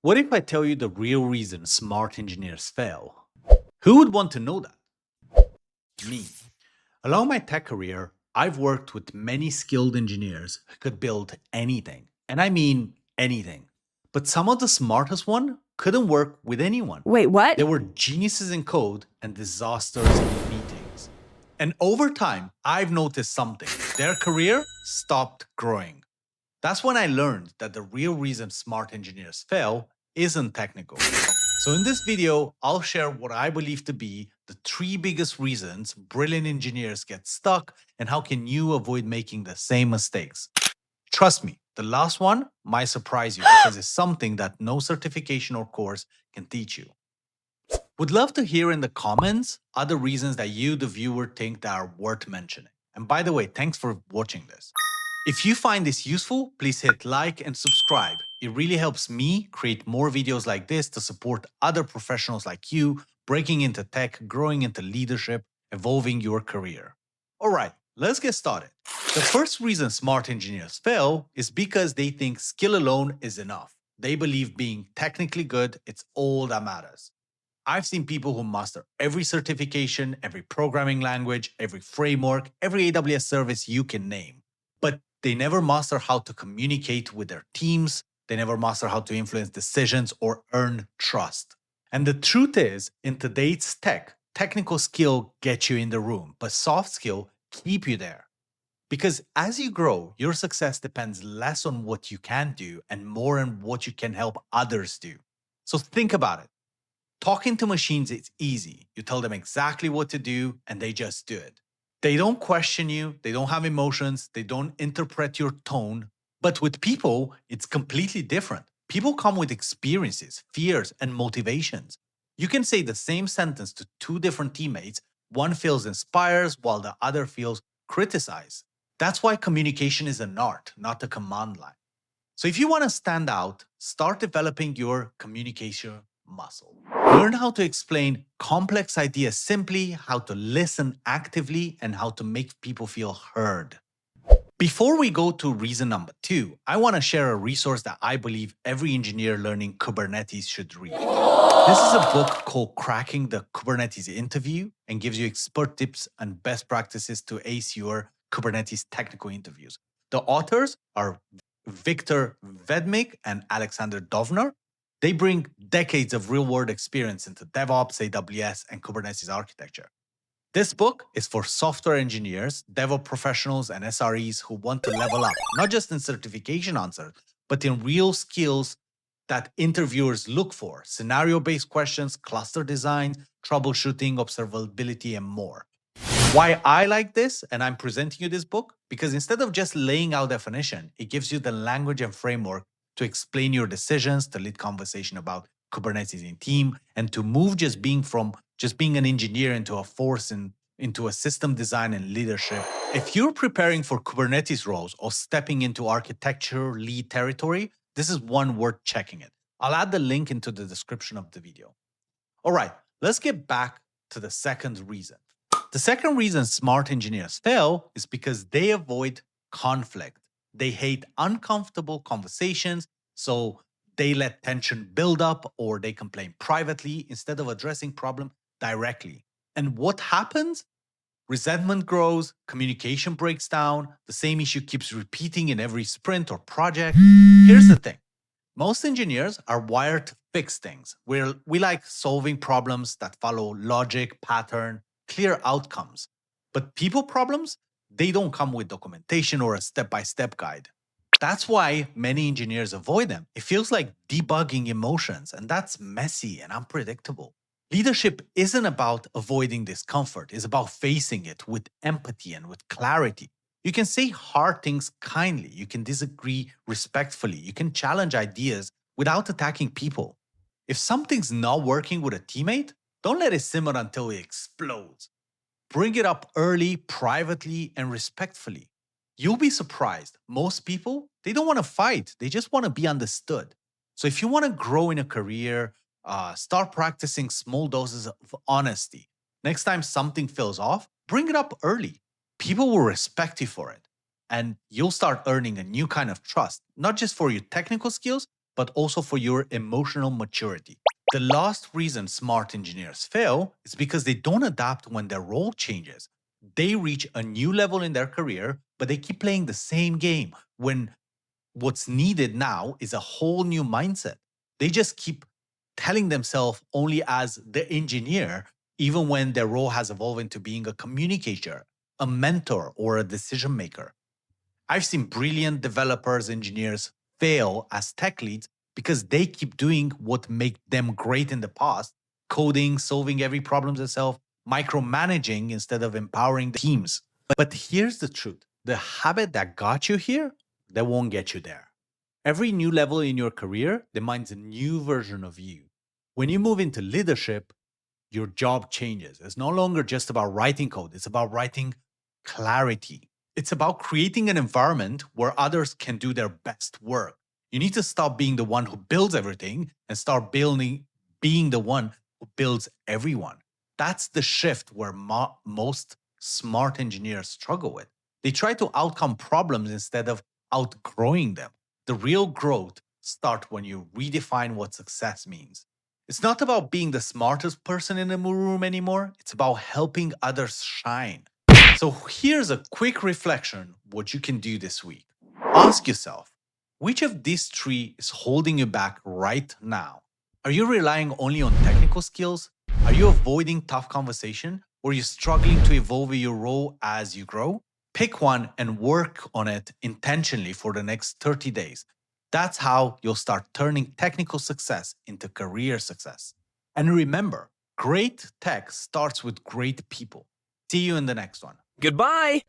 What if I tell you the real reason smart engineers fail? Who would want to know that? Me. Along my tech career, I've worked with many skilled engineers who could build anything. And I mean anything. But some of the smartest one couldn't work with anyone. Wait, what? They were geniuses in code and disasters in meetings. And over time, I've noticed something. Their career stopped growing. That's when I learned that the real reason smart engineers fail isn't technical. So in this video, I'll share what I believe to be the three biggest reasons brilliant engineers get stuck and how can you avoid making the same mistakes. Trust me, the last one might surprise you because it's something that no certification or course can teach you. Would love to hear in the comments other reasons that you, the viewer, think that are worth mentioning. And by the way, thanks for watching this. If you find this useful, please hit like and subscribe. It really helps me create more videos like this to support other professionals like you breaking into tech, growing into leadership, evolving your career. All right, let's get started. The first reason smart engineers fail is because they think skill alone is enough. They believe being technically good, it's all that matters. I've seen people who master every certification, every programming language, every framework, every AWS service you can name. But they never master how to communicate with their teams. They never master how to influence decisions or earn trust. And the truth is, in today's tech, technical skill gets you in the room, but soft skill keep you there. Because as you grow, your success depends less on what you can do and more on what you can help others do. So think about it. Talking to machines is easy. You tell them exactly what to do and they just do it. They don't question you, they don't have emotions, they don't interpret your tone. But with people, it's completely different. People come with experiences, fears, and motivations. You can say the same sentence to two different teammates. One feels inspired while the other feels criticized. That's why communication is an art, not a command line. So if you want to stand out, start developing your communication muscle. Learn how to explain complex ideas simply, how to listen actively, and how to make people feel heard. Before we go to reason number two, I want to share a resource that I believe every engineer learning Kubernetes should read. This is a book called Cracking the Kubernetes Interview and gives you expert tips and best practices to ace your Kubernetes technical interviews. The authors are Victor Vedmik and Alexander Dovner. They bring decades of real world experience into DevOps, AWS, and Kubernetes architecture. This book is for software engineers, DevOps professionals, and SREs who want to level up, not just in certification answers, but in real skills that interviewers look for: scenario based questions, cluster design, troubleshooting, observability, and more. Why I like this and I'm presenting you this book? Because instead of just laying out definition, it gives you the language and framework to explain your decisions, to lead conversation about Kubernetes in team, and to move just being an engineer into a force and into a system design and leadership. If you're preparing for Kubernetes roles or stepping into architecture lead territory, this is one worth checking it. I'll add the link into the description of the video. All right, let's get back to the second reason. The second reason smart engineers fail is because they avoid conflict. They hate uncomfortable conversations, so they let tension build up or they complain privately instead of addressing problem directly. And what happens? Resentment grows, communication breaks down, the same issue keeps repeating in every sprint or project. Here's the thing. Most engineers are wired to fix things. We like solving problems that follow logic, pattern, clear outcomes. But people problems, they don't come with documentation or a step by step guide. That's why many engineers avoid them. It feels like debugging emotions, and that's messy and unpredictable. Leadership isn't about avoiding discomfort, it's about facing it with empathy and with clarity. You can say hard things kindly, you can disagree respectfully, you can challenge ideas without attacking people. If something's not working with a teammate, don't let it simmer until it explodes. Bring it up early, privately, and respectfully. You'll be surprised. Most people, they don't want to fight, they just want to be understood. So if you want to grow in a career, start practicing small doses of honesty. Next time something feels off, bring it up early. People will respect you for it. And you'll start earning a new kind of trust, not just for your technical skills, but also for your emotional maturity. The last reason smart engineers fail is because they don't adapt when their role changes. They reach a new level in their career, but they keep playing the same game when what's needed now is a whole new mindset. They just keep telling themselves only as the engineer, even when their role has evolved into being a communicator, a mentor, or a decision maker. I've seen brilliant developers, engineers fail as tech leads because they keep doing what made them great in the past, coding, solving every problem themselves, micromanaging instead of empowering the teams. But here's the truth. The habit that got you here, that won't get you there. Every new level in your career demands a new version of you. When you move into leadership, your job changes. It's no longer just about writing code, it's about writing clarity. It's about creating an environment where others can do their best work. You need to stop being the one who builds everything and start being the one who builds everyone. That's the shift where most smart engineers struggle with. They try to outcome problems instead of outgrowing them. The real growth starts when you redefine what success means. It's not about being the smartest person in the room anymore. It's about helping others shine. So here's a quick reflection what you can do this week. Ask yourself, which of these three is holding you back right now? Are you relying only on technical skills? Are you avoiding tough conversation? Or are you struggling to evolve your role as you grow? Pick one and work on it intentionally for the next 30 days. That's how you'll start turning technical success into career success. And remember, great tech starts with great people. See you in the next one. Goodbye!